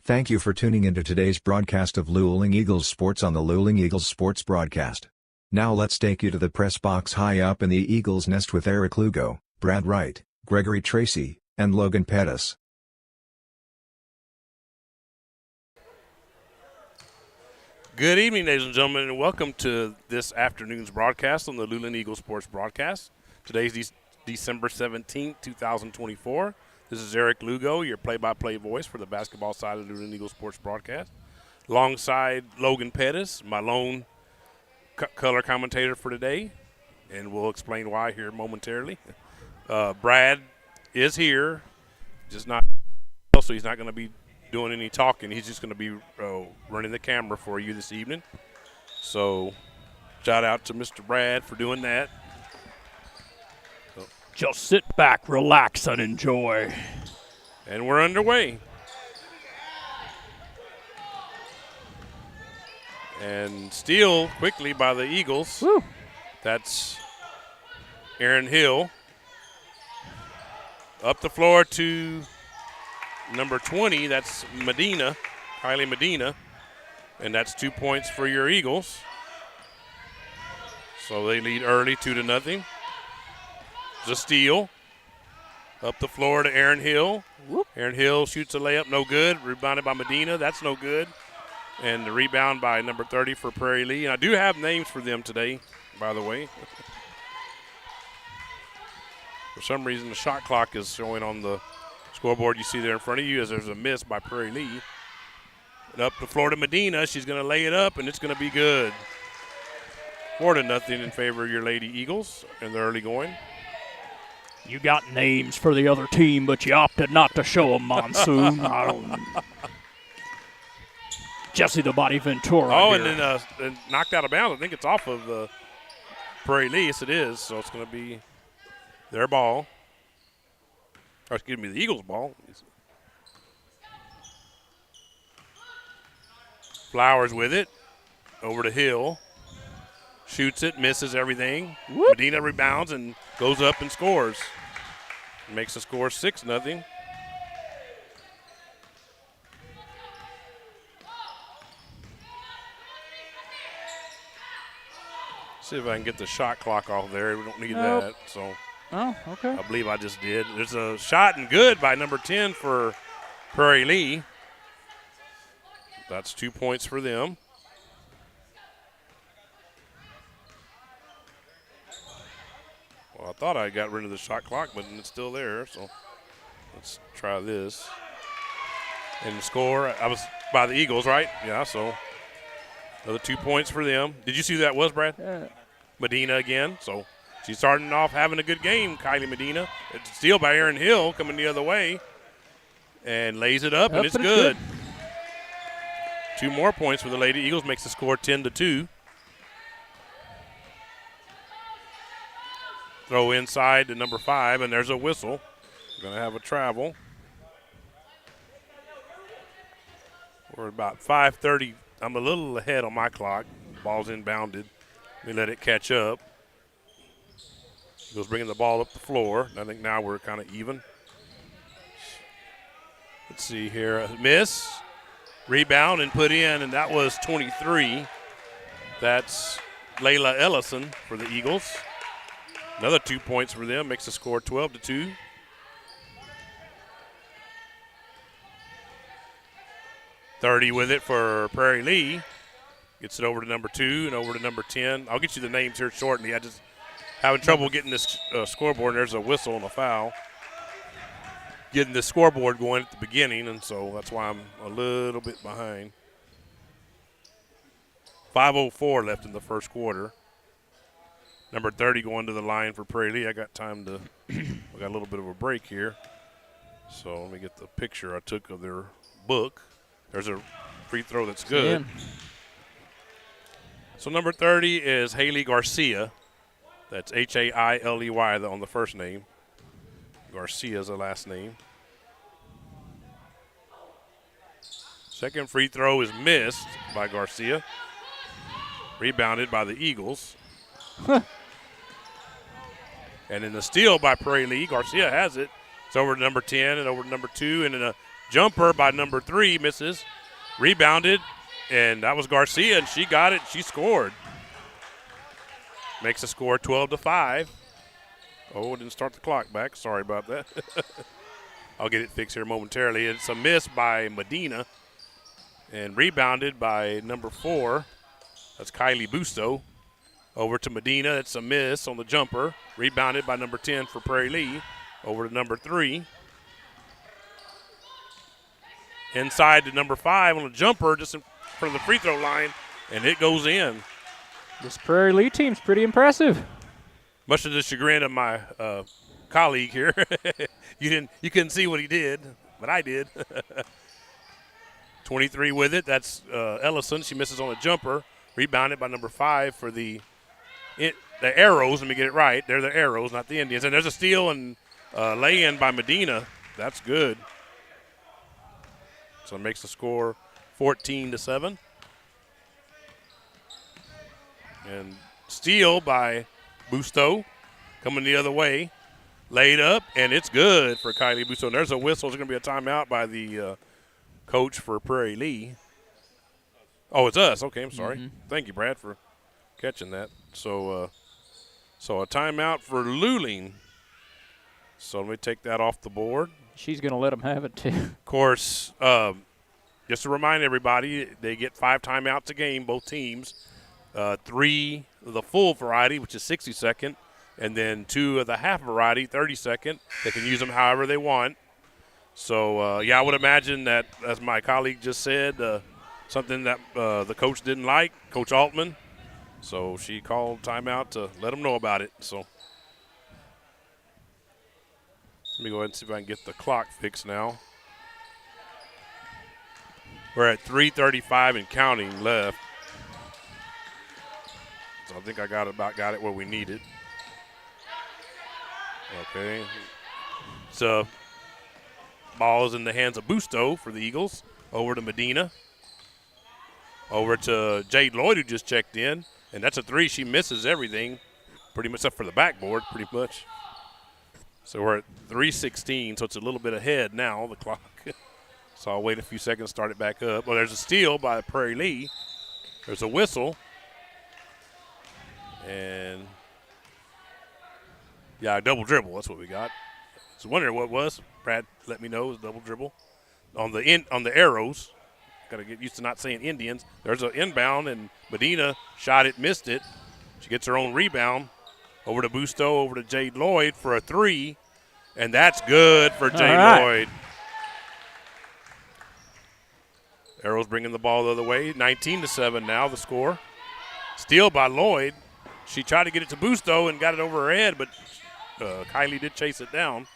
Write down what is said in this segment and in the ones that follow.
Thank you for tuning into today's broadcast of Luling Eagles Sports on the Luling Eagles Sports broadcast. Now let's take you to the press box high up in the Eagles nest with Eric Lugo, Brad Wright, Gregory Tracy, and Logan Pettis. Good evening, ladies and gentlemen, and welcome to this afternoon's broadcast on the Luling Eagles Sports broadcast. Today's December 17th, 2024. This is Eric Lugo, your play-by-play voice for the basketball side of the Luling Eagles Sports broadcast. Alongside Logan Pettis, my lone color commentator for today, and we'll explain why here momentarily. Brad is here, just not so he's not going to be doing any talking. He's just going to be running the camera for you this evening. So shout out to Mr. Brad for doing that. Just sit back, relax, and enjoy. And we're underway. And steal quickly by the Eagles. Woo. That's Aaron Hill. Up the floor to number 20. That's Medina, Kylie Medina. And that's 2 points for your Eagles. So they lead early 2-0. The steal. Up the floor to Aaron Hill. Whoop. Aaron Hill shoots a layup, no good. Rebounded by Medina. That's no good. And the rebound by number 30 for Prairie Lea. And I do have names for them today, by the way. For some reason, the shot clock is showing on the scoreboard you see there in front of you as there's a miss by Prairie Lea. And up the floor to Medina. She's going to lay it up, and it's going to be good. 4-0 in favor of your Lady Eagles in the early going. You got names for the other team, but you opted not to show them, Monsoon. I don't. Jesse the Body Ventura. Oh, here. and then knocked out of bounds. I think it's off of Prairie Lea. Yes, it is. So it's going to be their ball. Or excuse me, the Eagles' ball. Flowers with it. Over to Hill. Shoots it, misses everything. Whoop. Medina rebounds and goes up and scores. Makes the score 6-0. See if I can get the shot clock off there. We don't need that. So Oh, okay. I believe I just did. There's a shot and good by number 10 for Prairie Lea. That's 2 points for them. Well, I thought I got rid of the shot clock, but it's still there. So let's try this. And the score, I was by the Eagles, right? Yeah, so another 2 points for them. Did you see who that was, Brad? Yeah. Medina again. So she's starting off having a good game, Kylie Medina. It's a steal by Aaron Hill coming the other way. And lays it up, and it's good. 2 more points for the Lady Eagles, makes the score 10-2. Throw inside to number 5, and there's a whistle. Going to have a travel. We're about 5:30. I'm a little ahead on my clock. Ball's inbounded. Let me let it catch up. Eagles bringing the ball up the floor. I think now we're kind of even. Let's see here. A miss. Rebound and put in, and that was 23. That's Layla Ellison for the Eagles. Another 2 points for them, makes the score 12-2. .30 with it for Prairie Lea. Gets it over to number 2 and over to number 10. I'll get you the names here shortly. I just having trouble getting this scoreboard. There's a whistle and a foul. Getting the scoreboard going at the beginning, and so that's why I'm a little bit behind. 5:04 left in the first quarter. Number 30 going to the line for Prairie Lea. I got time to – we got a little bit of a break here. So let me get the picture I took of their book. There's a free throw that's good. So number 30 is Haley Garcia. That's Hailey on the first name. Garcia's the last name. Second free throw is missed by Garcia. Rebounded by the Eagles. And in the steal by Prairie Lea, Garcia has it. It's over to number 10 and over to number 2, and then a Jumper by number 3 misses. Rebounded, and that was Garcia, and she got it. She scored. Makes the score 12-5. Oh, didn't start the clock back. Sorry about that. I'll get it fixed here momentarily. It's a miss by Medina, and rebounded by number 4. That's Kylie Busto. Over to Medina. It's a miss on the jumper. Rebounded by number 10 for Prairie Lea. Over to number 3. Inside to number 5 on the jumper, just in front of the free throw line, and it goes in. This Prairie Lea team's pretty impressive. Much to the chagrin of my colleague here. You couldn't see what he did, but I did. 23 with it. That's Ellison. She misses on a jumper. Rebounded by number 5 for the Arrows. Let me get it right. They're the Arrows, not the Indians. And there's a steal and lay-in by Medina. That's good. So it makes the score 14-7. And steal by Busto coming the other way. Laid up, and it's good for Kylie Busto. And there's a whistle. There's going to be a timeout by the coach for Prairie Lea. Oh, it's us. Okay, I'm sorry. Mm-hmm. Thank you, Brad, for catching that. So a timeout for Luling. So let me take that off the board. She's going to let them have it, too. Of course, just to remind everybody, they get 5 timeouts a game, both teams. 3 of the full variety, which is 60-second, and then 2 of the half variety, 30-second. They can use them however they want. So, I would imagine that, as my colleague just said, something that the coach didn't like, Coach Altman. So she called timeout to let them know about it. So let me go ahead and see if I can get the clock fixed now. We're at 3:35 and counting left. So I think I got it where we need it. Okay. So ball is in the hands of Busto for the Eagles. Over to Medina. Over to Jade Lloyd, who just checked in. And that's a 3. She misses everything, pretty much except for the backboard, pretty much. So we're at 3:16, so it's a little bit ahead now, the clock. So I'll wait a few seconds, start it back up. Well, there's a steal by Prairie Lea. There's a whistle. And, a double dribble. That's what we got. I was wondering what it was. Brad let me know it was a double dribble. On the Arrows. Got to get used to not saying Indians. There's an inbound, and Medina shot it, missed it. She gets her own rebound. Over to Busto, over to Jade Lloyd for a 3. And that's good for Jade Lloyd. Arrows bringing the ball the other way. 19-7 now, the score. Steal by Lloyd. She tried to get it to Busto and got it over her head, but Kylie did chase it down.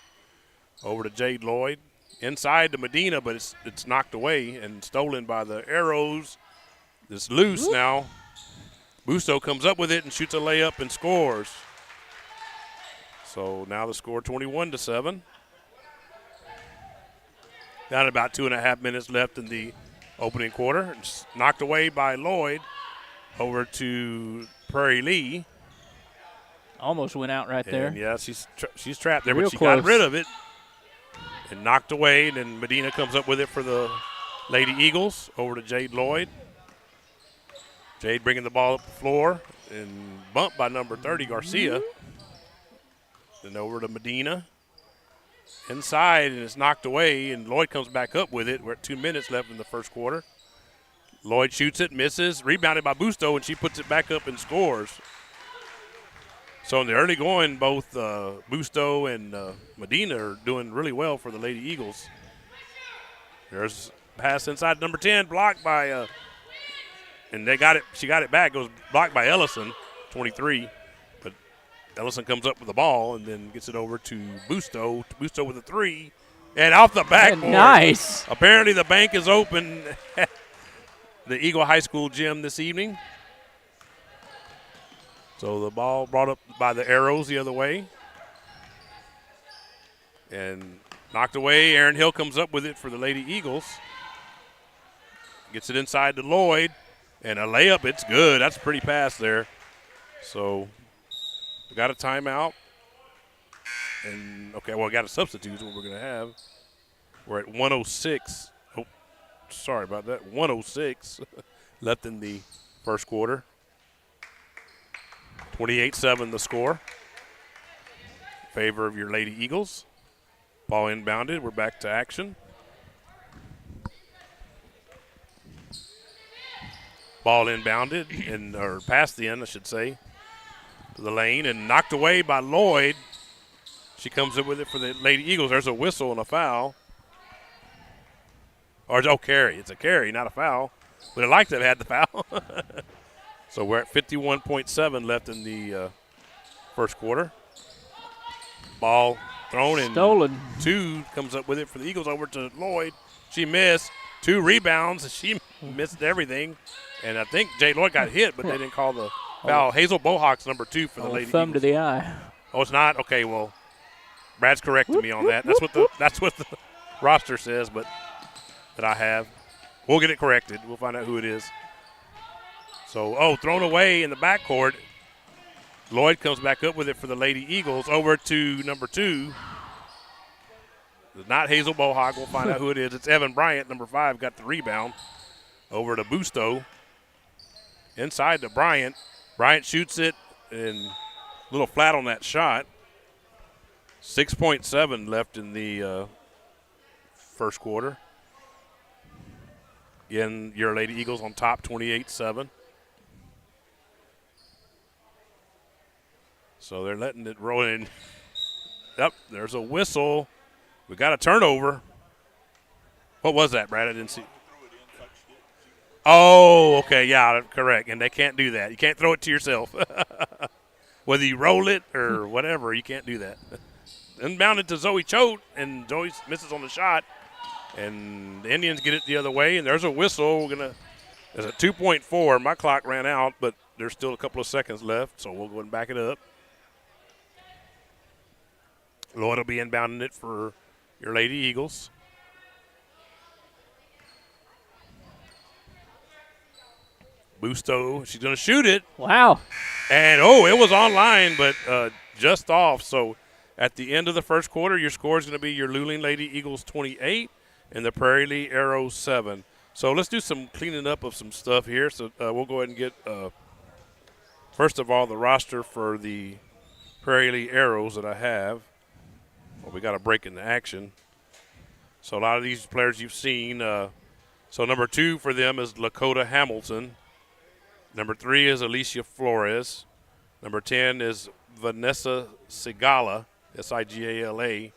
Over to Jade Lloyd. Inside to Medina, but it's knocked away and stolen by the Arrows. It's loose now. Busto comes up with it and shoots a layup and scores. So now the score 21-7. Got about 2.5 minutes left in the opening quarter. It's knocked away by Lloyd. Over to Prairie Lea. Almost went out right there. And yeah, she's trapped there, Real but she close. got rid of it and knocked away. And then Medina comes up with it for the Lady Eagles. Over to Jade Lloyd. Jade bringing the ball up the floor and bumped by number 30, Garcia. Then over to Medina. Inside, and it's knocked away, and Lloyd comes back up with it. We're at 2 minutes left in the first quarter. Lloyd shoots it, misses, rebounded by Busto, and she puts it back up and scores. So in the early going, both Busto and Medina are doing really well for the Lady Eagles. There's a pass inside number 10, blocked by and they got it. She got it back. It was blocked by Ellison, 23. But Ellison comes up with the ball and then gets it over to Busto. Busto with a 3. And off the backboard. Nice. Apparently the bank is open at the Eagle High School gym this evening. So the ball brought up by the Arrows the other way. And knocked away. Aaron Hill comes up with it for the Lady Eagles. Gets it inside to Lloyd. And a layup, it's good. That's a pretty pass there. So we got a timeout. And, okay, well, we got a substitute is what we're going to have. We're at 106. Oh, sorry about that. 106 left in the first quarter. 28-7 the score. Favor of your Lady Eagles. Ball inbounded. We're back to action. Ball inbounded, or past the end, I should say, to the lane, and knocked away by Lloyd. She comes up with it for the Lady Eagles. There's a whistle and a foul. Or, carry. It's a carry, not a foul. Would have liked to have had the foul. So we're at 51.7 left in the first quarter. Ball thrown and Stolen. 2 comes up with it for the Eagles over to Lloyd. She missed. 2 rebounds. She missed everything. And I think Jay Lloyd got hit, but they didn't call the foul. Hazel Bohawk's number 2 for the Lady Thumb Eagles. to the eye. Oh, it's not? Okay, well, Brad's correcting me on that. That's what the roster says, but that I have. We'll get it corrected. We'll find out who it is. So, thrown away in the backcourt. Lloyd comes back up with it for the Lady Eagles over to number 2. It's not Hazel Bohawk. We'll find out who it is. It's Evan Bryant, number 5, got the rebound. Over to Busto. Inside to Bryant. Bryant shoots it and a little flat on that shot. 6.7 left in the first quarter. Again, your Lady Eagles on top, 28-7. So they're letting it roll in. Yep, there's a whistle. We got a turnover. What was that, Brad? I didn't see. Oh, okay, yeah, correct. And they can't do that. You can't throw it to yourself. Whether you roll it or whatever, you can't do that. Inbounded to Zoe Choate, and Zoe misses on the shot. And the Indians get it the other way, and there's a whistle. There's a 2.4. My clock ran out, but there's still a couple of seconds left, so we'll go and back it up. Lloyd will be inbounding it for your Lady Eagles. Busto, she's going to shoot it. Wow. And, it was online, but just off. So at the end of the first quarter, your score is going to be your Luling Lady Eagles 28 and the Prairie Lea Arrows 7. So let's do some cleaning up of some stuff here. So we'll go ahead and get, first of all, the roster for the Prairie Lea Arrows that I have. Well, we got a break in the action. So a lot of these players you've seen. So number 2 for them is Lakota Hamilton. Number 3 is Alicia Flores. Number 10 is Vanessa Sigala, S-I-G-A-L-A.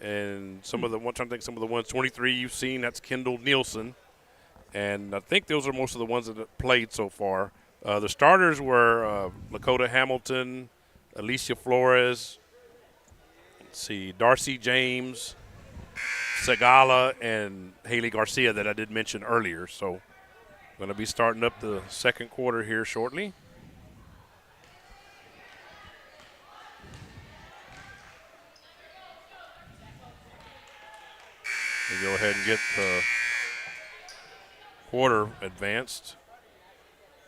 And some of the ones, 23 you've seen, that's Kendall Nielsen. And I think those are most of the ones that have played so far. The starters were Lakota Hamilton, Alicia Flores, Darcy James, Segala, and Haley Garcia that I did mention earlier. So going to be starting up the second quarter here shortly. We go ahead and get the quarter advanced,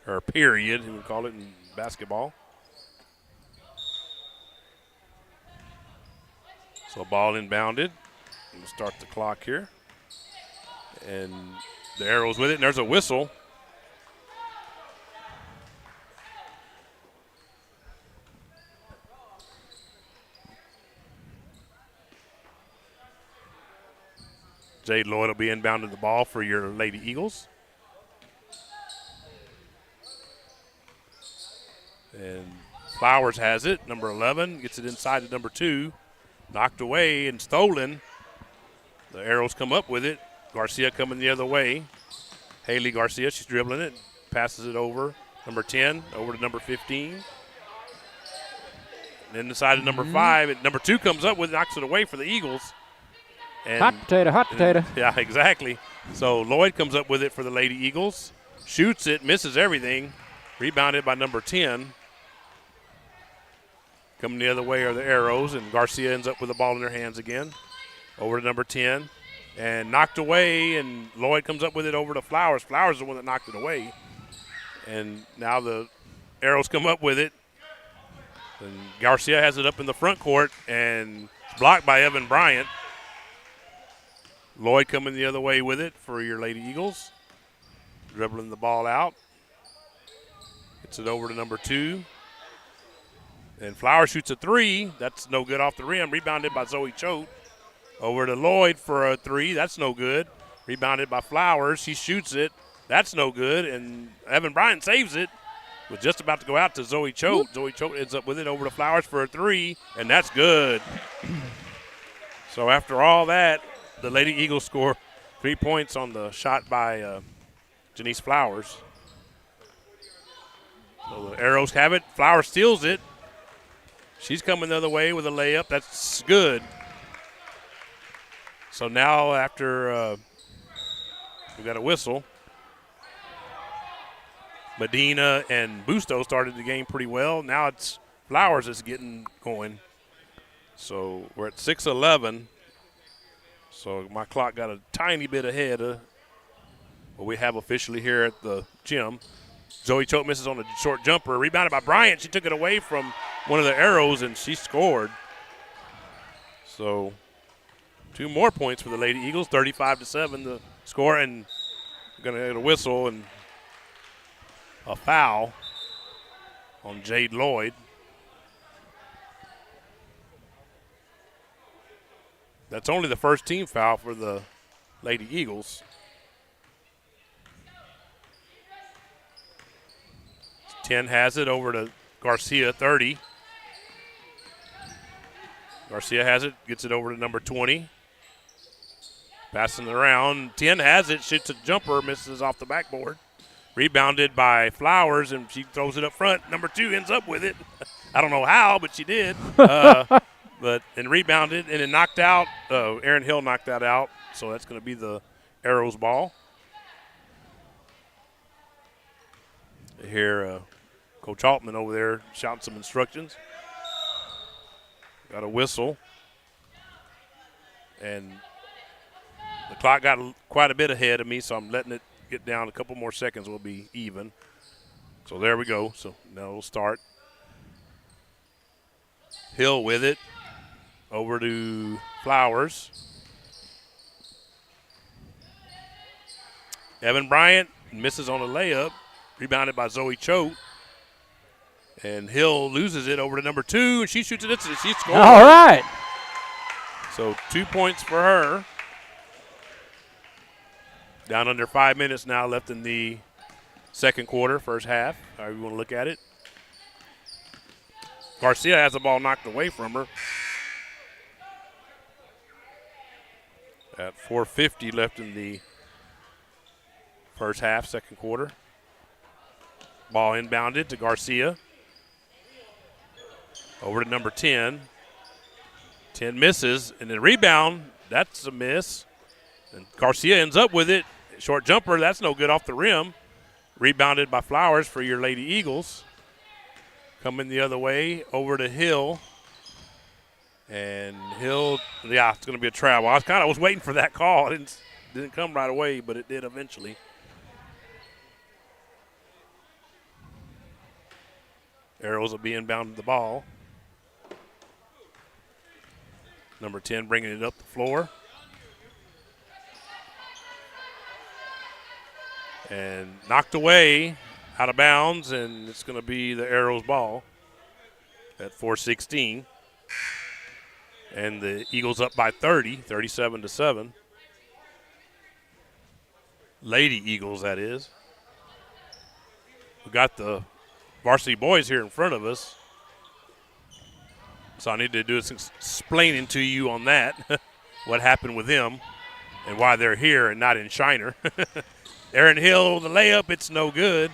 or period, we would call it in basketball. So ball inbounded. We'll start the clock here. And the Arrows with it, and there's a whistle. Jade Lloyd will be inbounding the ball for your Lady Eagles. And Flowers has it, number 11, gets it inside to number 2. Knocked away and stolen. The Arrows come up with it. Garcia coming the other way. Haley Garcia, she's dribbling it, passes it over. Number 10, over to number 15. And then inside to number 5. And number 2 comes up with it, knocks it away for the Eagles. And hot potato. Yeah, exactly. So Lloyd comes up with it for the Lady Eagles. Shoots it, misses everything. Rebounded by number 10. Coming the other way are the Arrows, and Garcia ends up with the ball in their hands again. Over to number 10. And knocked away, and Lloyd comes up with it over to Flowers. Flowers is the one that knocked it away. And now the Arrows come up with it. And Garcia has it up in the front court, and it's blocked by Evan Bryant. Lloyd coming the other way with it for your Lady Eagles. Dribbling the ball out. Gets it over to number 2. And Flowers shoots a 3. That's no good off the rim. Rebounded by Zoe Choate. Over to Lloyd for a 3. That's no good. Rebounded by Flowers. She shoots it. That's no good. And Evan Bryant saves it. Was just about to go out to Zoe Choate. Zoe Choate ends up with it over to Flowers for a 3. And that's good. So after all that, the Lady Eagles score 3 points on the shot by Janice Flowers. So the Arrows have it. Flowers steals it. She's coming the other way with a layup. That's good. So now after we got a whistle, Medina and Busto started the game pretty well. Now it's Flowers that's getting going. So we're at 6:11. So my clock got a tiny bit ahead of what we have officially here at the gym. Zoe Choate misses on a short jumper. Rebounded by Bryant. She took it away from one of the Arrows, and she scored. So 2 more points for the Lady Eagles, 35-7 the score, and going to get a whistle and a foul on Jade Lloyd. That's only the first team foul for the Lady Eagles. 10 has it over to Garcia, 30. Garcia has it, gets it over to number 20. Passing it around. 10 has it, shoots a jumper, misses off the backboard. Rebounded by Flowers, and she throws it up front. Number 2 ends up with it. I don't know how, but she did. And rebounded and then knocked out. Aaron Hill knocked that out, so that's going to be the Arrows ball. I hear Coach Altman over there shouting some instructions. Got a whistle. And the clock got quite a bit ahead of me, so I'm letting it get down a couple more seconds. We'll be even. So there we go. So now we'll start. Hill with it. Over to Flowers. Evan Bryant misses on a layup. Rebounded by Zoe Choate. And Hill loses it over to number 2, and she shoots it. She scores. All right. So 2 points for her. Down under 5 minutes now left in the second quarter, first half, however you want to look at it. Garcia has the ball knocked away from her. At 4:50 left in the first half, second quarter. Ball inbounded to Garcia. Over to number 10. 10 misses, and then rebound. That's a miss. And Garcia ends up with it. Short jumper, that's no good off the rim. Rebounded by Flowers for your Lady Eagles. Coming the other way, over to Hill. And Hill, yeah, it's going to be a travel. I was waiting for that call. It didn't come right away, but it did eventually. Arrows will be inbounding the ball. Number 10 bringing it up the floor. And knocked away, out of bounds, and it's going to be the Arrows ball at 4:16. And the Eagles up by 30, 37-7. Lady Eagles, that is. We got the varsity boys here in front of us. So I need to do some explaining to you on that, what happened with them and why they're here and not in Shiner. Aaron Hill, the layup, it's no good.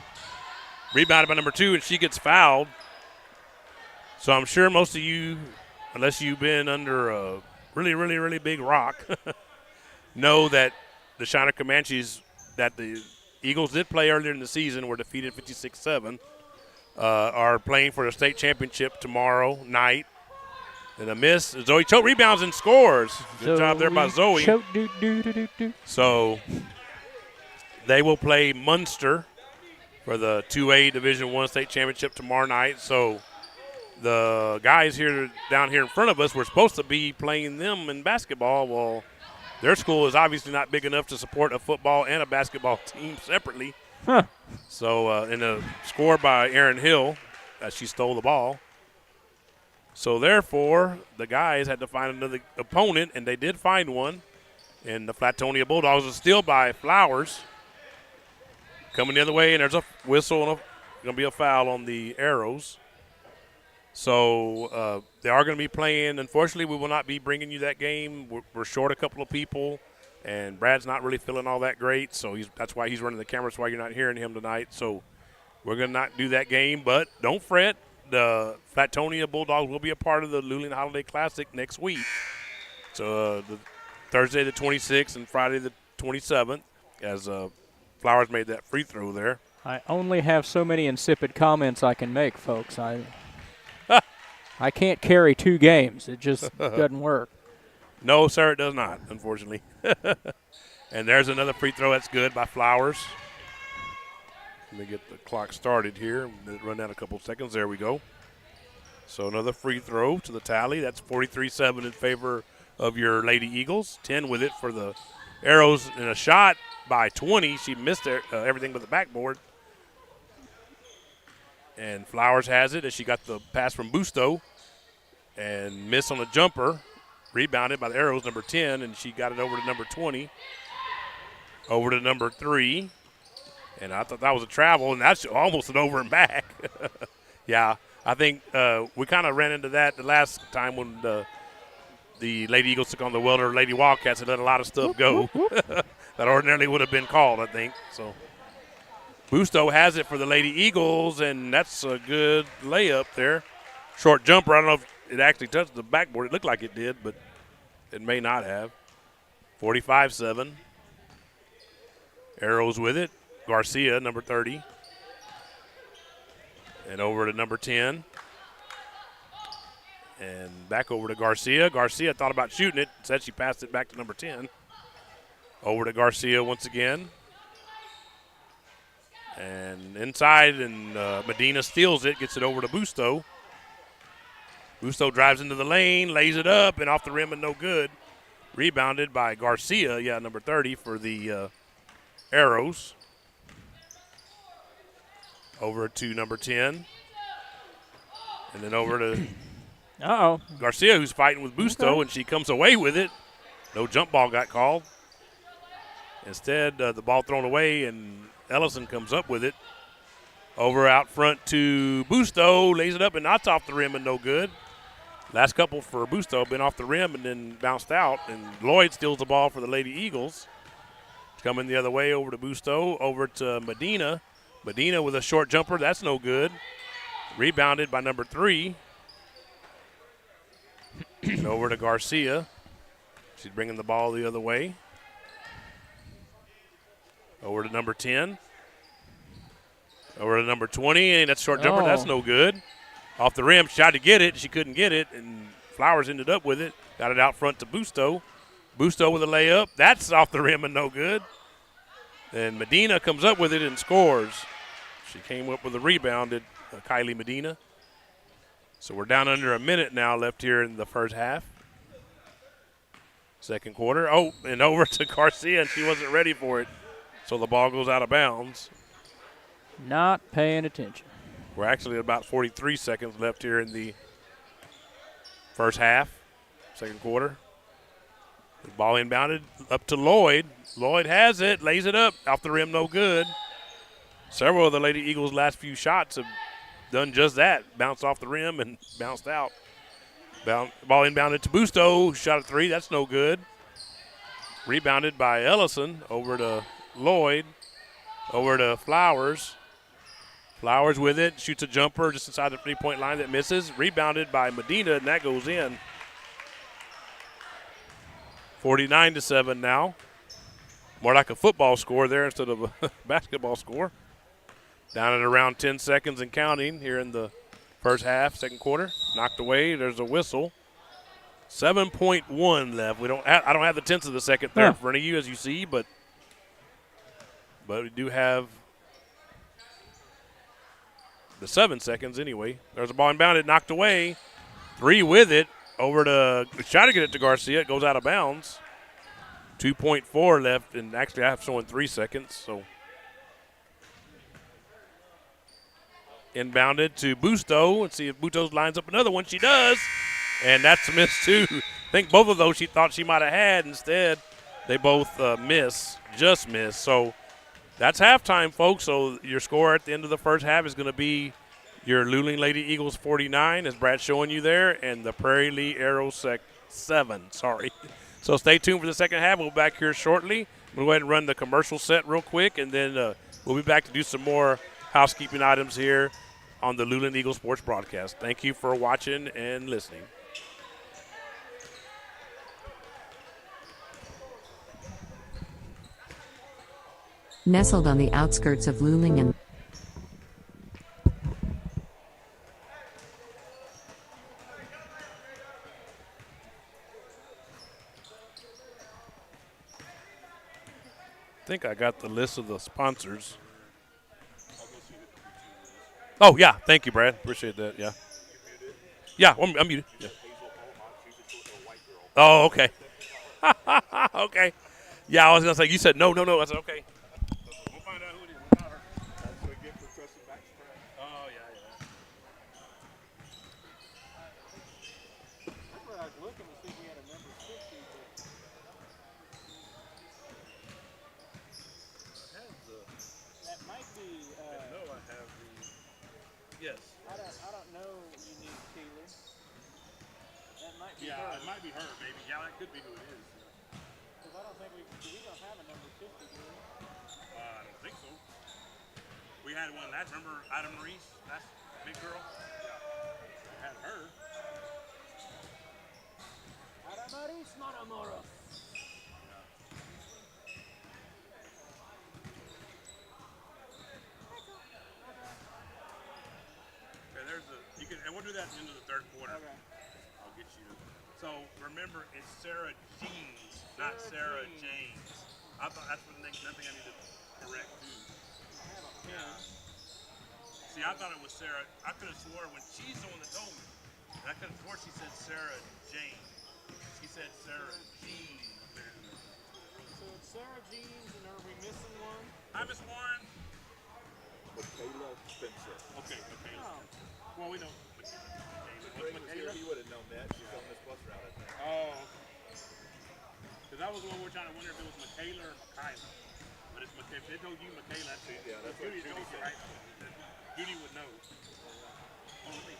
Rebounded by number 2, and she gets fouled. So I'm sure most of you, unless you've been under a really, really, really big rock, know that the Shiner Comanches that the Eagles did play earlier in the season were defeated 56-7, are playing for the state championship tomorrow night. And a miss. Zoe Choate rebounds and scores. Good job there by Zoe. Choate, So they will play Munster for the 2A Division I state championship tomorrow night. So the guys down here in front of us were supposed to be playing them in basketball. Well, Their school is obviously not big enough to support a football and a basketball team separately. Huh. So, in a score by Erin Hill, she stole the ball. So, therefore, the guys had to find another opponent, and they did find one. And the Flatonia Bulldogs are still by Flowers. Coming the other way, and there's a whistle and going to be a foul on the Arrows. So they are going to be playing. Unfortunately, we will not be bringing you that game. We're short a couple of people, and Brad's not really feeling all that great. So that's why he's running the camera. That's why you're not hearing him tonight. So we're going to not do that game. But don't fret. The Flatonia Bulldogs will be a part of the Luling Holiday Classic next week. So the Thursday the 26th and Friday the 27th, as Flowers made that free throw there. I only have so many insipid comments I can make, folks. I can't carry 2 games. It just doesn't work. No, sir, it does not, unfortunately. And there's another free throw that's good by Flowers. Let me get the clock started here. Run down a couple seconds. There we go. So another free throw to the tally. That's 43-7 in favor of your Lady Eagles. 10 with it for the Arrows, and a shot by 20. She missed everything but the backboard. And Flowers has it as she got the pass from Busto and missed on a jumper. Rebounded by the Arrows, number 10, and she got it over to number 20. Over to number 3. And I thought that was a travel, and that's almost an over and back. Yeah, I think we kind of ran into that the last time when the Lady Eagles took on the Welder Lady Wildcats and let a lot of stuff go. That ordinarily would have been called, I think. So Busto has it for the Lady Eagles, and that's a good layup there. Short jumper. I don't know if it actually touched the backboard. It looked like it did, but it may not have. 45-7. Arrows with it. Garcia, number 30. And over to number 10. And back over to Garcia. Garcia thought about shooting it. Said she passed it back to number 10. Over to Garcia once again. And inside, and Medina steals it, gets it over to Busto. Busto drives into the lane, lays it up, and off the rim and no good. Rebounded by Garcia, number 30 for the Arrows. Over to number 10. And then over to Garcia, who's fighting with Busto, and she comes away with it. No jump ball got called. Instead, the ball thrown away, and Ellison comes up with it. Over out front to Busto, lays it up, and knocks off the rim and no good. Last couple for Busto been off the rim and then bounced out, and Lloyd steals the ball for the Lady Eagles. It's coming the other way over to Busto, over to Medina. Medina with a short jumper, that's no good. Rebounded by number 3. And over to Garcia. She's bringing the ball the other way. Over to number 10. Over to number 20, and that's short jumper. That's no good. Off the rim, she tried to get it. She couldn't get it, and Flowers ended up with it. Got it out front to Busto. Busto with a layup. That's off the rim and no good. And Medina comes up with it and scores. She came up with a rebound at Kylie Medina. So we're down under a minute now left here in the first half. Second quarter. Oh, and over to Garcia, and she wasn't ready for it. So the ball goes out of bounds. Not paying attention. We're actually at about 43 seconds left here in the first half, second quarter. The ball inbounded up to Lloyd. Lloyd has it, lays it up, off the rim, no good. Several of the Lady Eagles' last few shots have done just that, bounced off the rim and bounced out. Ball inbounded to Busto, shot at 3, that's no good. Rebounded by Ellison, over to Lloyd, over to Flowers. Flowers with it, shoots a jumper just inside the 3-point line that misses. Rebounded by Medina, and that goes in. 49-7 now. More like a football score there instead of a basketball score. Down at around 10 seconds and counting here in the first half, second quarter. Knocked away. There's a whistle. 7.1 left. I don't have the tenths of the second there in front of you, as you see, but we do have the 7 seconds anyway. There's a ball inbounded, knocked away. 3 with it. Over to, try to get it to Garcia. It goes out of bounds. 2.4 left, and actually I have showing 3 seconds. So inbounded to Busto. Let's see if Busto lines up another one. She does, and that's a miss too. I think both of those she thought she might have had. Instead, they both just miss. So that's halftime, folks. So your score at the end of the first half is going to be your Luling Lady Eagles 49, as Brad's showing you there, and the Prairie Lea Arrows 7. Sorry. So stay tuned for the second half. We'll be back here shortly. We'll go ahead and run the commercial set real quick, and then we'll be back to do some more housekeeping items here on the Luling Eagles Sports broadcast. Thank you for watching and listening. Nestled on the outskirts of Luling and I think I got the list of the sponsors. Oh, yeah. Thank you, Brad. Appreciate that. Yeah. Yeah, I'm muted. Yeah. Oh, okay. Okay. Yeah, I was going to say, you said no. I said, okay. We'll find out who it is. That's what I get for trusting back spread. Oh, yeah. That's where I was looking to see if we had a number 50, but that might be. No, I have the. Yes. I don't know. Unique Keeler. That might be her. It might be her, maybe. Yeah, that could be who it is. Because I don't think we don't have a number 50, do we? I don't think so. We had one. Remember Adam Reese? That's big girl. We had her. Adamaris Matamoros. Okay, there's and we'll do that at the end of the third quarter. Okay. I'll get you. So remember, it's Sarah Jeans, not Sarah James. I thought that's nothing I need to correct too. I have a pen. See, I thought it was Sarah. I could have swore when she's the one that told me. And I could have swore she said Sarah Jane. She said Sarah Jean. So it's Sarah Jeans, and are we missing one? Hi, Miss Warren. Michaela Spencer. Okay. Oh. Well, we know. Craig was here, he would have known that. She's on this bus route, I think. Oh. Because that was the one we're trying to wonder if it was Michaela or Michaela. But it's if they told you Michaela, that's it. Yeah, that's what Judy Judy told you, said. right? Judy would know. Oh, let me.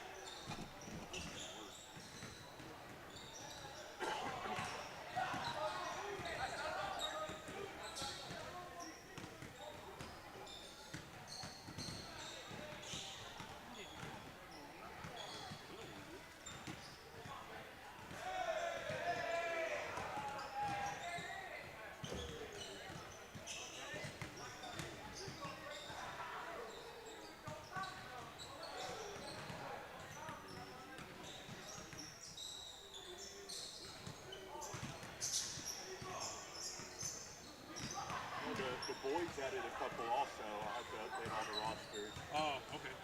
The boys added a couple also. I'll have to update all the rosters. Oh, okay.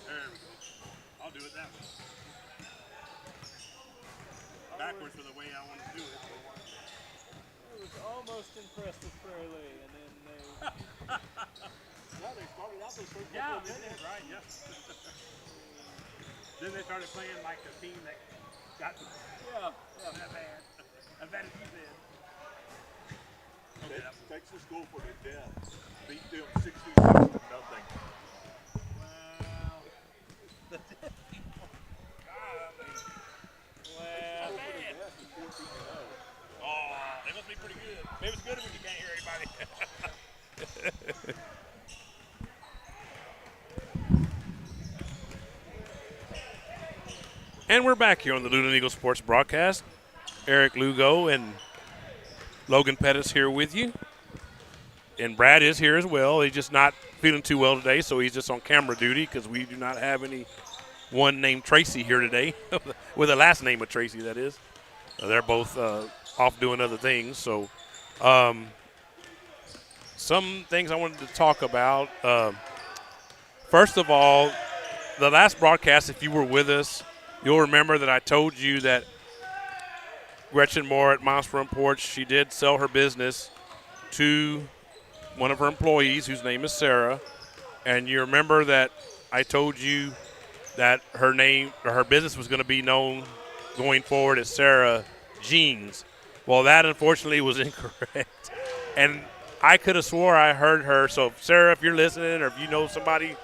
There we go. I'll do it that way. Backwards for the way I want to do it. I was almost impressed with Prairie Lea, and then they. Yeah, they started out those first Yeah, couple of minutes. right, yeah. Then they started playing like a team that got Yeah. that bad. As bad as you said. Okay, Texas school for the death. Beat them 66-0. Well, Well, oh, they must be pretty good. Maybe it's good if you can't hear anybody. And we're back here on the Luling Eagles Sports broadcast. Eric Lugo and Logan Pettis here with you. And Brad is here as well. He's just not feeling too well today, so he's just on camera duty because we do not have anyone named Tracy here today, with the last name of Tracy, that is. They're both off doing other things. So some things I wanted to talk about. First of all, the last broadcast, if you were with us, you'll remember that I told you that Gretchen Moore at Mom's Front Porch, she did sell her business to one of her employees whose name is Sarah. And you remember that I told you that her business was going to be known going forward as Sarah Jeans. Well, that unfortunately was incorrect. And I could have swore I heard her. So, Sarah, if you're listening or if you know somebody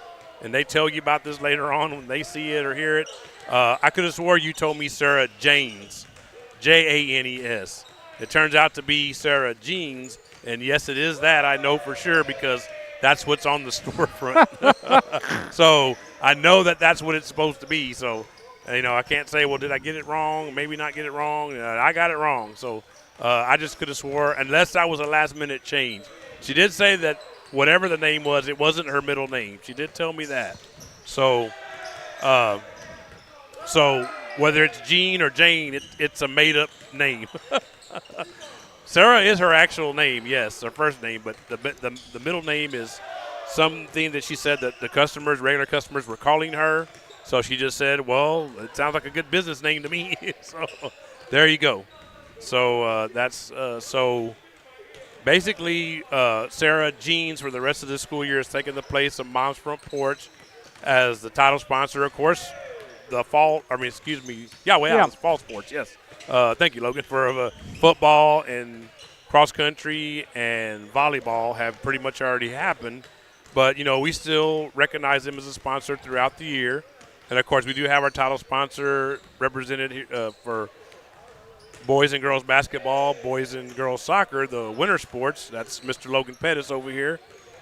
and they tell you about this later on when they see it or hear it, I could have swore you told me Sarah Janes, Janes. It turns out to be Sarah Jeans. And, yes, it is that. I know for sure because that's what's on the storefront. So I know that that's what it's supposed to be. So, I can't say, well, did I get it wrong? Maybe not get it wrong. I got it wrong. So I just could have swore, unless that was a last-minute change. She did say that whatever the name was, it wasn't her middle name. She did tell me that. So whether it's Jean or Jane, it's a made-up name. Sarah is her actual name, yes, her first name, but the middle name is something that she said that the regular customers were calling her. So she just said, well, it sounds like a good business name to me. So there you go. So so basically Sarah Jeans for the rest of this school year is taking the place of Mom's Front Porch as the title sponsor. Of course, it's fall sports, yes. Thank you, Logan, for football and cross country and volleyball have pretty much already happened. But, we still recognize them as a sponsor throughout the year. And, of course, we do have our title sponsor represented here, for boys and girls basketball, boys and girls soccer, the winter sports. That's Mr. Logan Pettis over here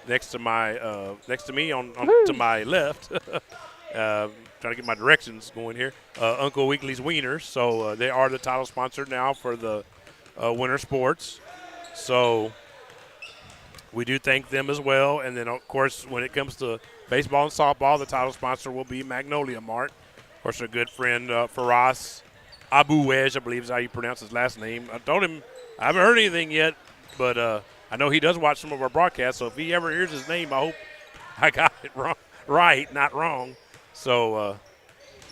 next to me on to my left. Trying to get my directions going here. Uncle Weekly's Wieners. So they are the title sponsor now for the winter sports. So we do thank them as well. And then, of course, when it comes to baseball and softball, the title sponsor will be Magnolia Mart. Of course, our good friend Faraz Abuwej, I believe is how you pronounce his last name. I told him I haven't heard anything yet, but I know he does watch some of our broadcasts. So if he ever hears his name, I hope I got it right, not wrong. So,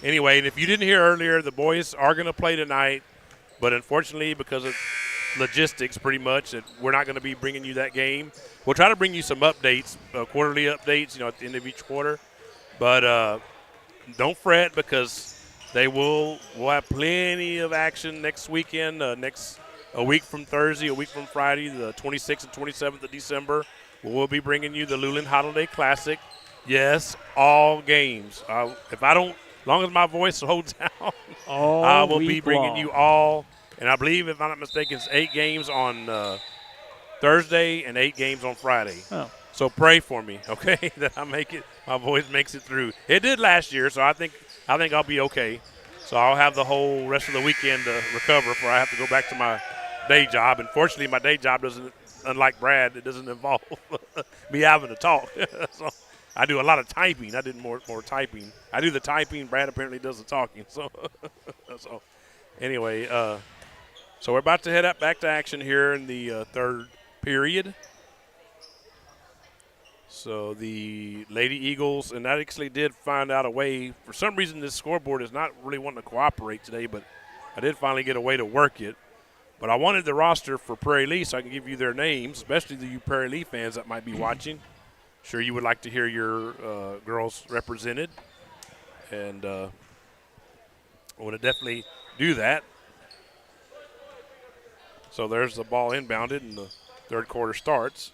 anyway, and if you didn't hear earlier, the boys are going to play tonight. But unfortunately, because of logistics pretty much, that we're not going to be bringing you that game. We'll try to bring you some updates, quarterly updates, at the end of each quarter. But don't fret because we'll have plenty of action next weekend, a week from Thursday, a week from Friday, the 26th and 27th of December. We'll be bringing you the Luling Holiday Classic. Yes, all games. As long as my voice holds down, I will be bringing you all. And I believe, if I'm not mistaken, it's 8 games on Thursday and 8 games on Friday. Oh. So pray for me, okay, that I make it. My voice makes it through. It did last year, so I think I'll be okay. So I'll have the whole rest of the weekend to recover before I have to go back to my day job. Unfortunately, my day job doesn't, unlike Brad, it doesn't involve me having to talk. So I do a lot of typing. I did more typing. I do the typing. Brad apparently does the talking. So, anyway, so we're about to head up back to action here in the third period. So the Lady Eagles, and I actually did find out a way. For some reason, this scoreboard is not really wanting to cooperate today, but I did finally get a way to work it. But I wanted the roster for Prairie Lea so I can give you their names, especially you Prairie Lea fans that might be watching. Sure you would like to hear your girls represented. And I want to definitely do that. So there's the ball inbounded, and the third quarter starts.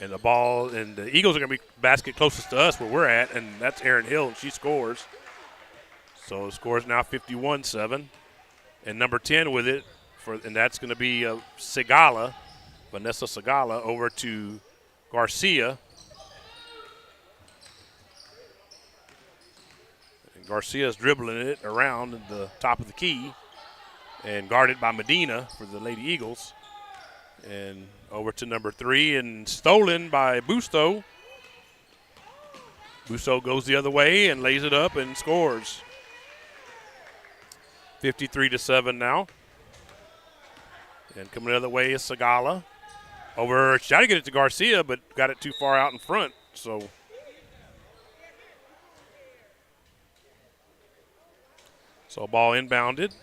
And the Eagles are going to be basket closest to us where we're at, and that's Erin Hill, and she scores. So the score is now 51-7. And number 10 with it, and that's going to be Vanessa Segala, over to Garcia. And Garcia's dribbling it around at the top of the key and guarded by Medina for the Lady Eagles. And over to number 3 and stolen by Busto. Busto goes the other way and lays it up and scores. 53-7 now. And coming the other way is Segala. Over, she tried to get it to Garcia, but got it too far out in front. So ball inbounded.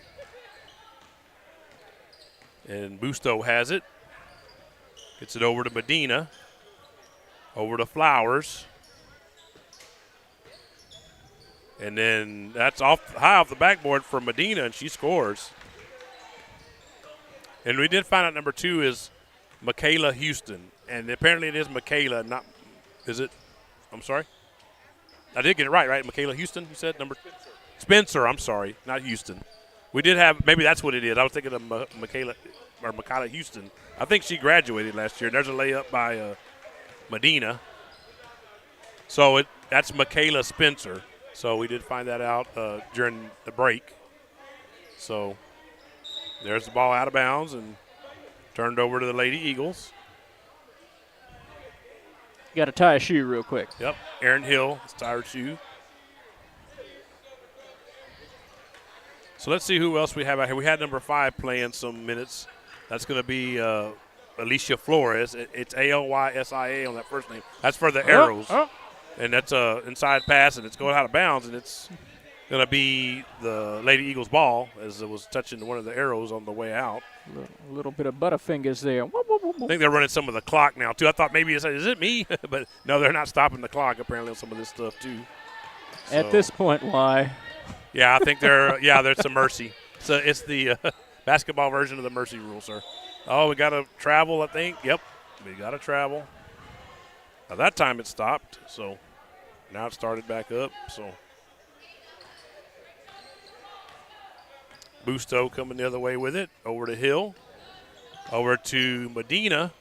And Busto has it. Gets it over to Medina. Over to Flowers. And then that's high off the backboard for Medina, and she scores. And we did find out number 2 is Michaela Houston. And apparently it is Michaela, not – is it? I'm sorry? I did get it right? Michaela Houston, you said? Spencer, I'm sorry, not Houston. We did have – maybe that's what it is. I was thinking of Michaela Houston. I think she graduated last year. There's a layup by Medina. So that's Michaela Spencer. So we did find that out during the break. So there's the ball out of bounds and turned over to the Lady Eagles. Got to tie a shoe real quick. Yep, Erin Hill has tied her shoe. So let's see who else we have out here. We had number 5 playing some minutes. That's going to be Alicia Flores. It's Alysia on that first name. That's for the Arrows. And that's a inside pass, and it's going out of bounds, and it's going to be the Lady Eagles ball as it was touching one of the Arrows on the way out. A little bit of butterfingers there. I think they're running some of the clock now, too. I thought maybe is it me? But no, they're not stopping the clock apparently on some of this stuff, too. At this point, why? Yeah, I think there's some mercy. So it's the basketball version of the mercy rule, sir. Oh, we got to travel, I think. Yep, we got to travel. Now, that time it stopped, so now it started back up. So Busto coming the other way with it. Over to Hill. Over to Medina.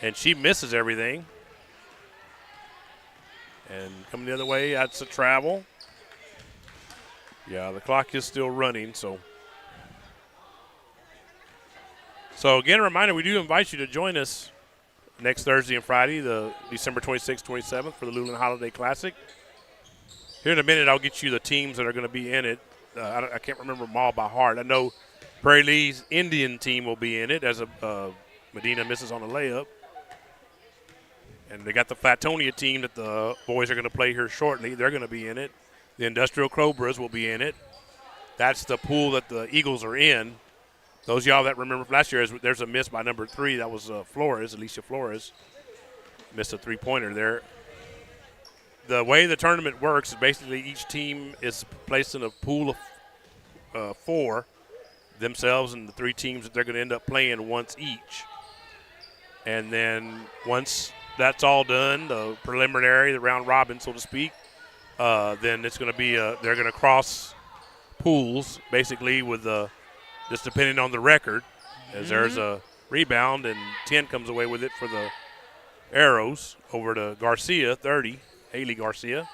And she misses everything. And coming the other way, that's a travel. Yeah, the clock is still running, so again, a reminder, we do invite you to join us next Thursday and Friday, the December 26th, 27th for the Luling Holiday Classic. Here in a minute, I'll get you the teams that are going to be in it. I can't remember them all by heart. I know Prairie Lea's Indian team will be in it as Medina misses on a layup. And they got the Flatonia team that the boys are going to play here shortly. They're going to be in it. The Industrial Cobras will be in it. That's the pool that the Eagles are in. Those of y'all that remember from last year, there's a miss by number 3. That was Alicia Flores. Missed a three-pointer there. The way the tournament works is basically each team is placed in a pool of 4, themselves and the 3 teams that they're going to end up playing once each. And then once that's all done, the preliminary, the round robin, so to speak, then it's going to be they're going to cross pools basically with just depending on the record, as there's a rebound and 10 comes away with it for the Arrows over to Garcia, 30, Haley Garcia.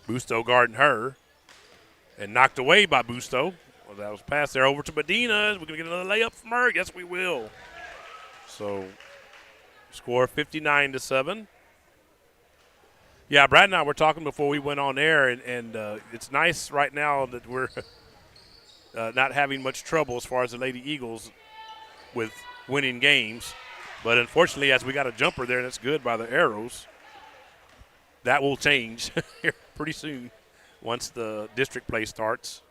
Busto guarding her and knocked away by Busto. Well, that was passed there over to Medina. We're going to get another layup from her. Yes, we will. So score 59-7. Yeah, Brad and I were talking before we went on air, and it's nice right now that we're not having much trouble as far as the Lady Eagles with winning games. But unfortunately, as we got a jumper there, and it's good by the Arrows, that will change here pretty soon once the district play starts.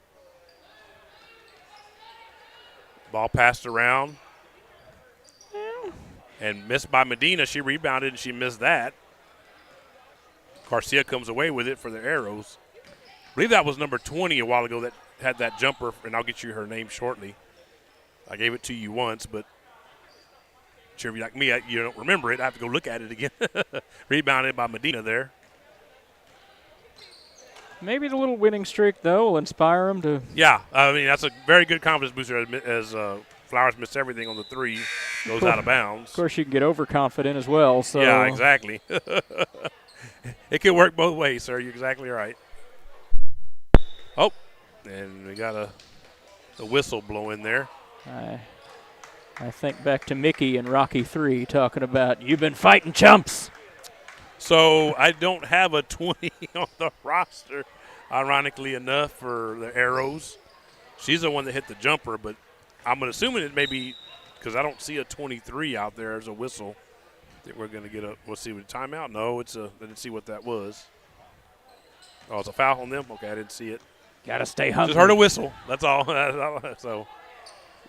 Ball passed around and missed by Medina. She rebounded, and she missed that. Garcia comes away with it for the Arrows. I believe that was number 20 a while ago that had that jumper, and I'll get you her name shortly. I gave it to you once, but sure if you're like me, you don't remember it. I have to go look at it again. Rebounded by Medina there. Maybe the little winning streak, though, will inspire them to. Yeah, I mean, that's a very good confidence booster as Flowers missed everything on the 3, goes out of bounds. Of course, you can get overconfident as well. So. Yeah, exactly. It can work both ways, sir. You're exactly right. Oh, and we got the whistle blowing there. I think back to Mickey and Rocky 3 talking about, you've been fighting chumps. So I don't have a 20 on the roster, ironically enough, for the Arrows. She's the one that hit the jumper, but I'm assuming it may be because I don't see a 23 out there as a whistle. I think we're going to get a – we'll see what timeout. No, it's a – I didn't see what that was. Oh, it's a foul on them? Okay, I didn't see it. Got to stay hungry. Just heard a whistle. That's all. So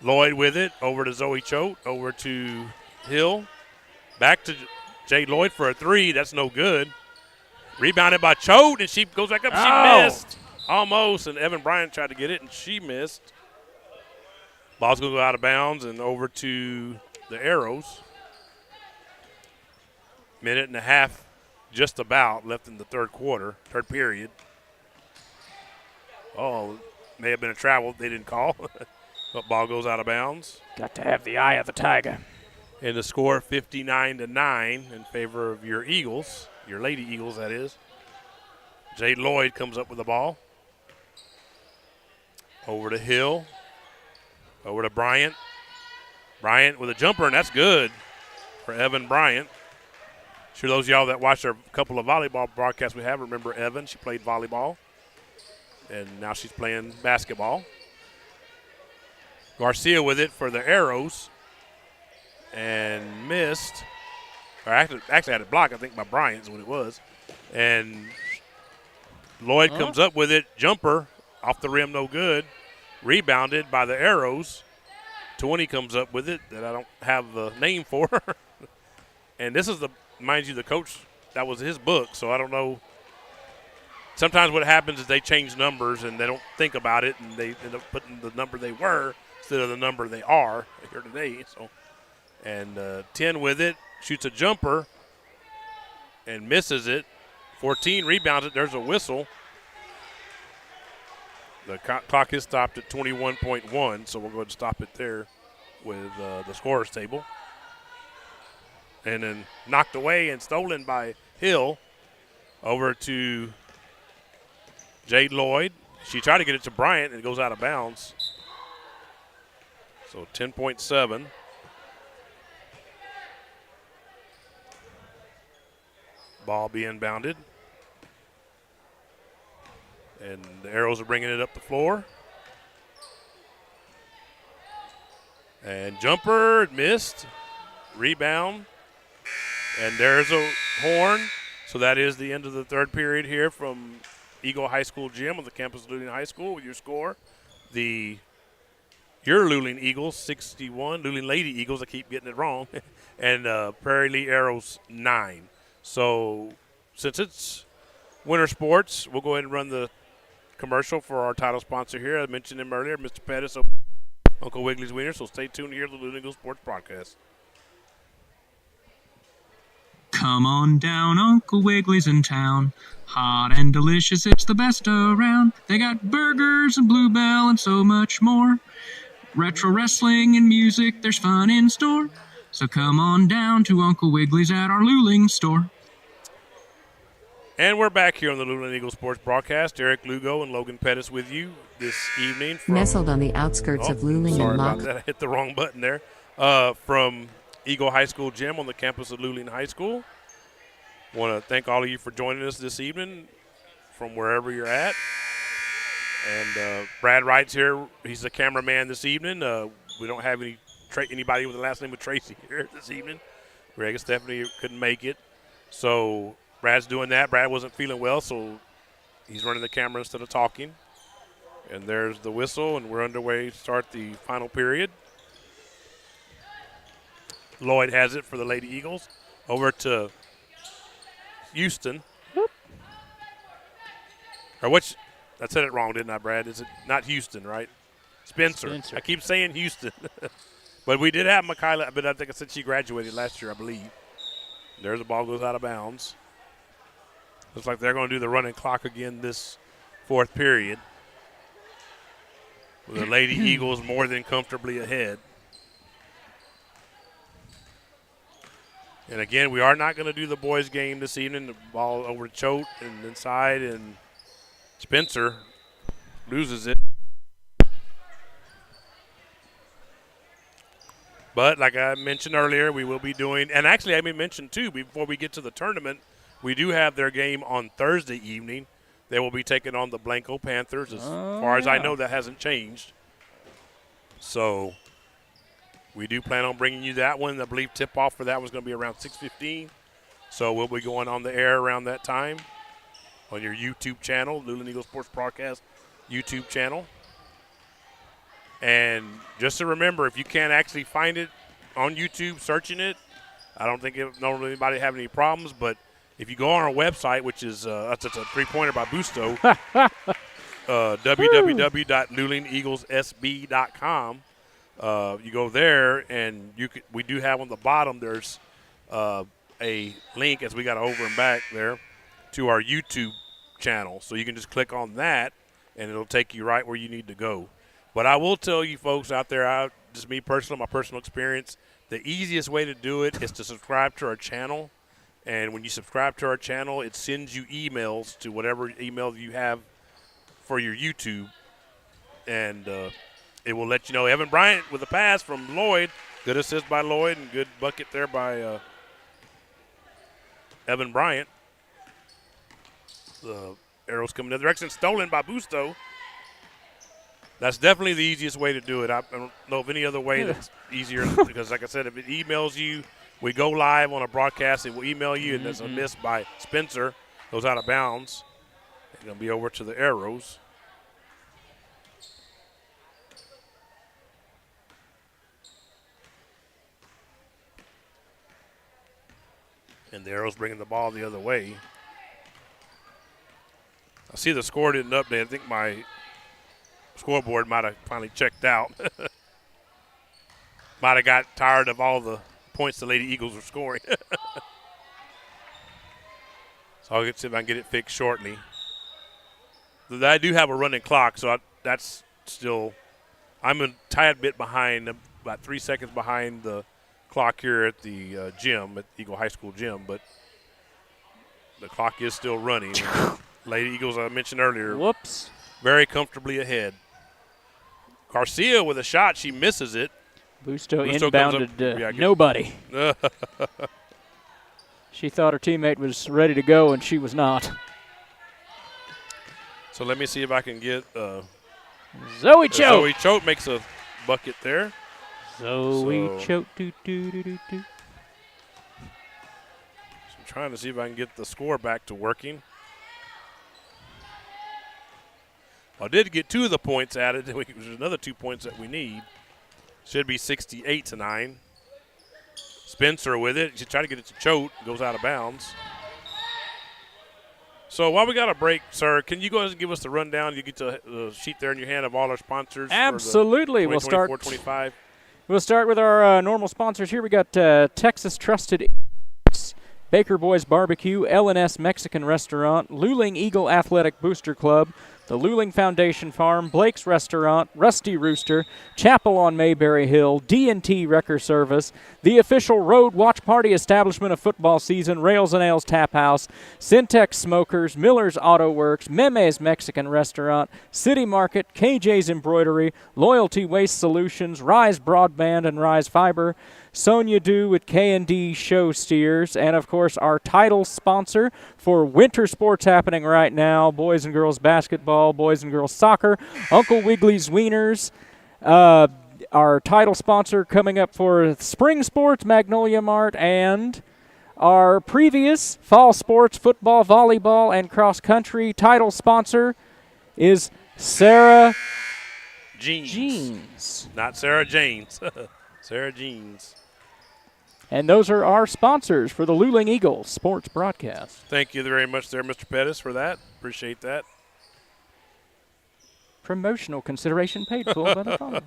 Lloyd with it. Over to Zoe Choate. Over to Hill. Back to Jade Lloyd for a three. That's no good. Rebounded by Choate, and she goes back up. She missed. Almost. And Evan Bryant tried to get it, and she missed. Ball's going to go out of bounds and over to the Arrows. Minute and a half just about left in the third period. Oh, may have been a travel they didn't call. But ball goes out of bounds. Got to have the eye of the tiger. And the score 59-9 in favor of your Eagles, your Lady Eagles, that is. Jade Lloyd comes up with the ball. Over to Hill. Over to Bryant. Bryant with a jumper, and that's good for Evan Bryant. Sure, those of y'all that watched our couple of volleyball broadcasts we have remember Evan. She played volleyball, and now she's playing basketball. Garcia with it for the Arrows, and missed. Or actually had it blocked, I think, by Bryant is what it was. And Lloyd comes up with it. Jumper off the rim, no good. Rebounded by the Arrows. 20 comes up with it that I don't have the name for. And this is mind you, the coach, that was his book, so I don't know. Sometimes what happens is they change numbers and they don't think about it, and they end up putting the number they were instead of the number they are here today. So, and 10 with it, shoots a jumper and misses it. 14 rebounds it. There's a whistle. The clock is stopped at 21.1, so we'll go ahead and stop it there with the scorer's table. And then knocked away and stolen by Hill. Over to Jade Lloyd. She tried to get it to Bryant, and it goes out of bounds. So 10.7. Ball being bounded. And the Arrows are bringing it up the floor. And jumper, missed. Rebound. And there's a horn. So that is the end of the third period here from Eagle High School Gym on the campus of Luling High School with your score. Your Luling Eagles, 61. Luling Lady Eagles, I keep getting it wrong. And Prairie Lea Arrows, 9. So since it's winter sports, we'll go ahead and run the commercial for our title sponsor here. I mentioned him earlier, Mr. Pettis, Uncle Wiggly's Wiener. So stay tuned here to the Luling Eagles Sports Broadcast. Come on down, Uncle Wiggly's in town. Hot and delicious, it's the best around. They got burgers and Bluebell and so much more. Retro wrestling and music, there's fun in store. So come on down to Uncle Wiggly's at our Luling store. And we're back here on the Luling Eagles Sports Broadcast. Eric Lugo and Logan Pettis with you this evening. Nestled on the outskirts of Luling sorry and about Mock. that. I hit the wrong button there. From Eagle High School Gym on the campus of Luling High School. Want to thank all of you for joining us this evening from wherever you're at. And Brad Wright's here. He's the cameraman this evening. We don't have anybody with the last name of Tracy here this evening. Greg and Stephanie couldn't make it. So Brad's doing that. Brad wasn't feeling well, so he's running the camera instead of talking. And there's the whistle, and we're underway to start the final period. Lloyd has it for the Lady Eagles. Over to Houston. Or which, I said it wrong, didn't I, Brad? Is it not Houston, right? Spencer. I keep saying Houston. But we did have Michaela, but I think I said she graduated last year, I believe. There's the ball goes out of bounds. Looks like they're going to do the running clock again this fourth period. With the Lady Eagles more than comfortably ahead. And again, we are not going to do the boys' game this evening. The ball over to Choate and inside, and Spencer loses it. But like I mentioned earlier, we will be doing, and actually I mentioned too, before we get to the tournament, we do have their game on Thursday evening. They will be taking on the Blanco Panthers. As far as I know, that hasn't changed. So We do plan on bringing you that one. I believe tip-off for that was going to be around 6:15. So we'll be going on the air around that time on your YouTube channel, Luling Eagles Sports Broadcast YouTube channel. And just to remember, if you can't actually find it on YouTube, searching it, I don't think anybody have any problems. But if you go on our website, which is that's a three-pointer by Busto, www.lulingeaglessb.com. You go there, and we do have on the bottom, there's a link, as we got over and back there, to our YouTube channel. So you can just click on that, and it'll take you right where you need to go. But I will tell you folks out there, just me personally, my personal experience, the easiest way to do it is to subscribe to our channel. And when you subscribe to our channel, it sends you emails to whatever email you have for your YouTube. And it will let you know. Evan Bryant with a pass from Lloyd. Good assist by Lloyd and good bucket there by Evan Bryant. The arrows coming in the direction. Stolen by Busto. That's definitely the easiest way to do it. I don't know of any other way that's easier because, like I said, if it emails you, we go live on a broadcast, it will email you, and there's a miss by Spencer. Goes out of bounds. It's going to be over to the Arrows. And the Arrows bringing the ball the other way. I see the score didn't update. I think my scoreboard might have finally checked out. Might have got tired of all the points the Lady Eagles were scoring. So I'll see if I can get it fixed shortly. I do have a running clock, so that's still – I'm a tad bit behind, about 3 seconds behind the clock here at the gym, at Eagle High School gym, but the clock is still running. Lady Eagles, I mentioned earlier, Whoops. very comfortably ahead. Garcia with a shot. She misses it. Busto inbounded nobody. She thought her teammate was ready to go, and she was not. So let me see if I can get Zoe Choate. Zoe Choate makes a bucket there. Zoe So- Choate. Do. So I'm trying to see if I can get the score back to working. I did get 2 of the points added. There's another 2 points that we need. Should be 68-9. Spencer with it. She tried to get it to Choate. Goes out of bounds. So while we got a break, sir, can you go ahead and give us the rundown? You get the sheet there in your hand of all our sponsors. Absolutely. For the 2024-25. We'll start with our normal sponsors here. We got Texas Trusted Baker Boys Barbecue, L&S Mexican Restaurant, Luling Eagle Athletic Booster Club, the Luling Foundation Farm, Blake's Restaurant, Rusty Rooster, Chapel on Mayberry Hill, D&T Wrecker Service, the official road watch party establishment of football season, Rails and Ales Tap House, Syntex Smokers, Miller's Auto Works, Meme's Mexican Restaurant, City Market, KJ's Embroidery, Loyalty Waste Solutions, Rise Broadband and Rise Fiber, Sonia Dew with K&D Show Steers, and, of course, our title sponsor for winter sports happening right now, boys and girls basketball, boys and girls soccer, Uncle Wiggly's Wieners. Our title sponsor coming up for spring sports, Magnolia Mart, and our previous fall sports, football, volleyball, and cross-country title sponsor is Sarah Jeans. Not Sarah Janes. Sarah Jeans. And those are our sponsors for the Luling Eagles sports broadcast. Thank you very much there, Mr. Pettis, for that. Appreciate that. Promotional consideration paid for by the phone.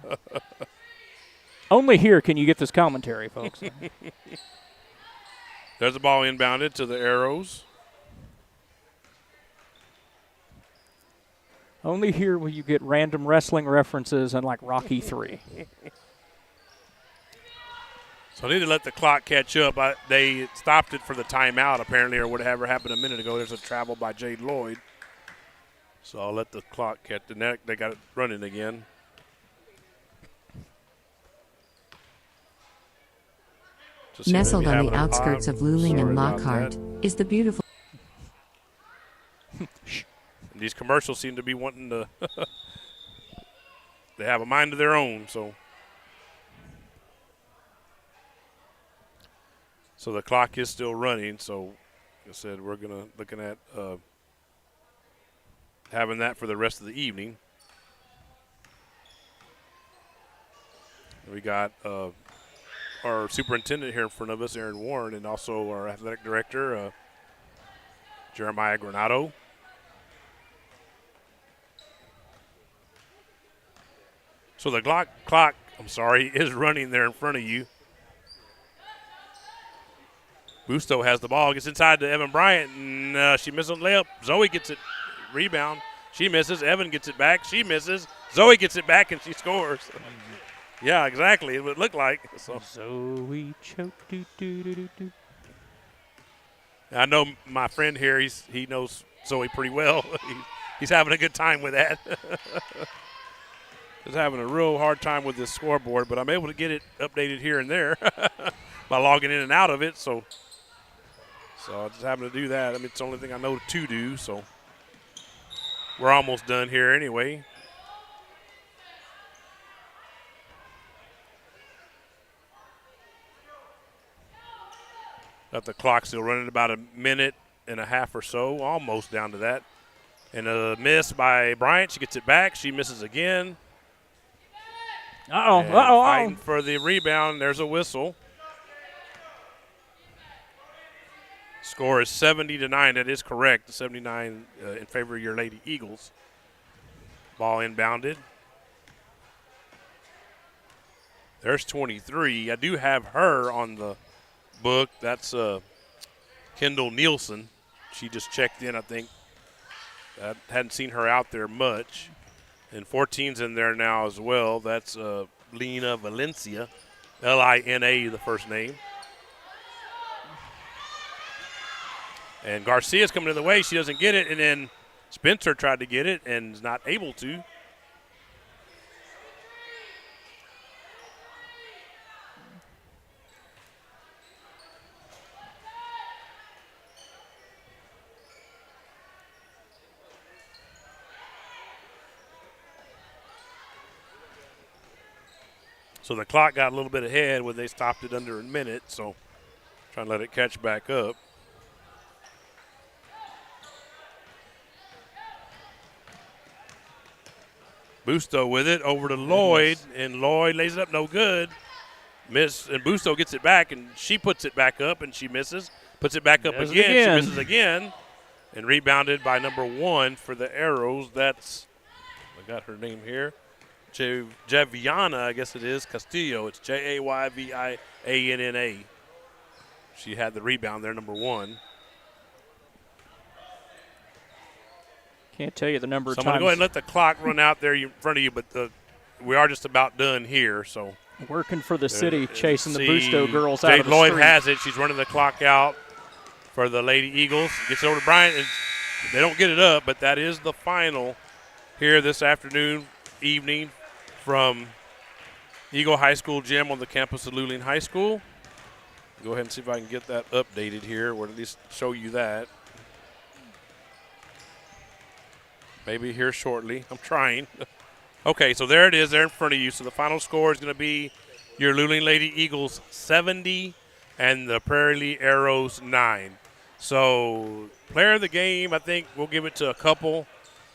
Only here can you get this commentary, folks. There's the ball inbounded to the Arrows. Only here will you get random wrestling references and like Rocky III. So I need to let the clock catch up. They stopped it for the timeout, apparently, or whatever happened a minute ago. There's a travel by Jade Lloyd. So I'll let the clock catch the neck. They got it running again. Nestled on the outskirts of Luling and Lockhart is the beautiful. These commercials seem to be wanting to – they have a mind of their own, so. So the clock is still running. So, like I said, we're looking at having that for the rest of the evening. We got our superintendent here in front of us, Aaron Warren, and also our athletic director, Jeremiah Granado. So the clock, is running there in front of you. Busto has the ball, gets inside to Evan Bryant, and she misses on the layup. Zoe gets it, rebound. She misses. Evan gets it back. She misses. Zoe gets it back, and she scores. Yeah, exactly. It would look like. So Zoe choke. I know my friend here. He knows Zoe pretty well. He's having a good time with that. He's having a real hard time with this scoreboard, but I'm able to get it updated here and there by logging in and out of it. So I just happen to do that. I mean, it's the only thing I know to do. So we're almost done here anyway. Got the clock still running about a minute and a half or so, almost down to that. And a miss by Bryant. She gets it back. She misses again. Fighting for the rebound. There's a whistle. Score is 70-9. That is correct. 79 in favor of your Lady Eagles. Ball inbounded. There's 23. I do have her on the book. That's Kendall Nielsen. She just checked in, I think. I hadn't seen her out there much. And 14's in there now as well. That's Lina Valencia, Lina, the first name. And Garcia's coming in the way. She doesn't get it. And then Spencer tried to get it and is not able to. So the clock got a little bit ahead when they stopped it under a minute, so trying to let it catch back up. Busto with it over to Lloyd, and Lloyd lays it up, no good. Miss, and Busto gets it back, and she puts it back up, and she misses. Puts it back up again. She misses again, and rebounded by number 1 for the Arrows. That's, I got her name here. Javiana, I guess it is, Castillo. It's Jayvianna. She had the rebound there, number 1. Can't tell you the number of times. times. I'm going to go ahead and let the clock run out there in front of you, but we are just about done here. So working for the city, chasing the Busto girls out of the Lloyd street. has it. She's running the clock out for the Lady Eagles. Gets it over to Bryant, and they don't get it up, but that is the final here this evening from Eagle High School gym on the campus of Luling High School. Go ahead and see if I can get that updated here, or at least show you that. Maybe here shortly. I'm trying. Okay, so there it is there in front of you. So the final score is going to be your Luling Lady Eagles 70 and the Prairie Lea Arrows 9. So player of the game, I think we'll give it to a couple.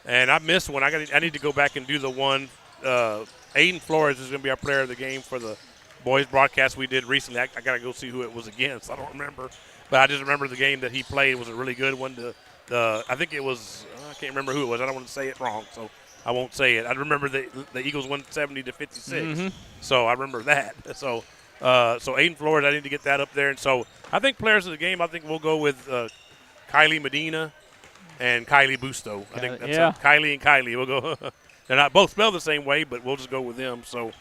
And I missed one. I need to go back and do the one. Aiden Flores is going to be our player of the game for the boys broadcast we did recently. I got to go see who it was against. I don't remember. But I just remember the game that he played was a really good one. I think it was, I can't remember who it was. I don't want to say it wrong, so I won't say it. I remember the Eagles won 70-56. Mm-hmm. So I remember that. So Aiden Flores, I need to get that up there. And so I think players of the game, I think we'll go with Kylie Medina and Kylie Busto. I think that's Kylie and Kylie. We'll go. They're not both spelled the same way, but we'll just go with them. So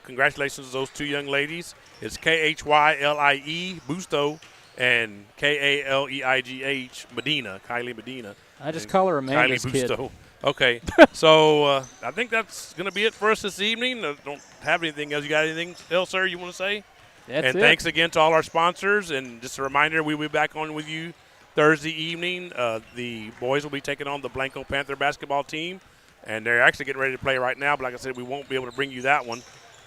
congratulations to those two young ladies. It's Khylie Busto and Kaleigh Medina, Kylie Medina. I just call her Amanda's kid. Busto. Okay, so I think that's going to be it for us this evening. I don't have anything else. You got anything else, sir, you want to say? That's it. Thanks again to all our sponsors. And just a reminder, we'll be back on with you Thursday evening. The boys will be taking on the Blanco Panther basketball team. And they're actually getting ready to play right now. But like I said, we won't be able to bring you that one.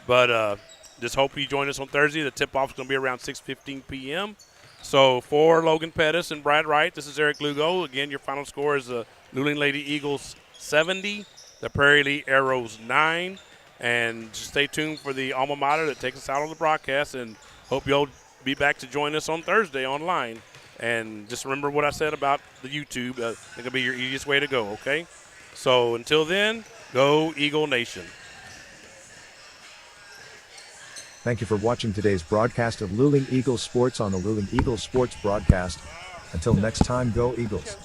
But just hope you join us on Thursday. The tip-off is going to be around 6:15 p.m. So for Logan Pettis and Brad Wright, this is Eric Lugo. Again, your final score is the Luling Lady Eagles 70, the Prairie Lea Arrows 9. And just stay tuned for the alma mater that takes us out on the broadcast, and hope you'll be back to join us on Thursday online. And just remember what I said about the YouTube. It'll be your easiest way to go, okay? So until then, go Eagle Nation. Thank you for watching today's broadcast of Luling Eagles Sports on the Luling Eagles Sports broadcast. Until next time, go Eagles.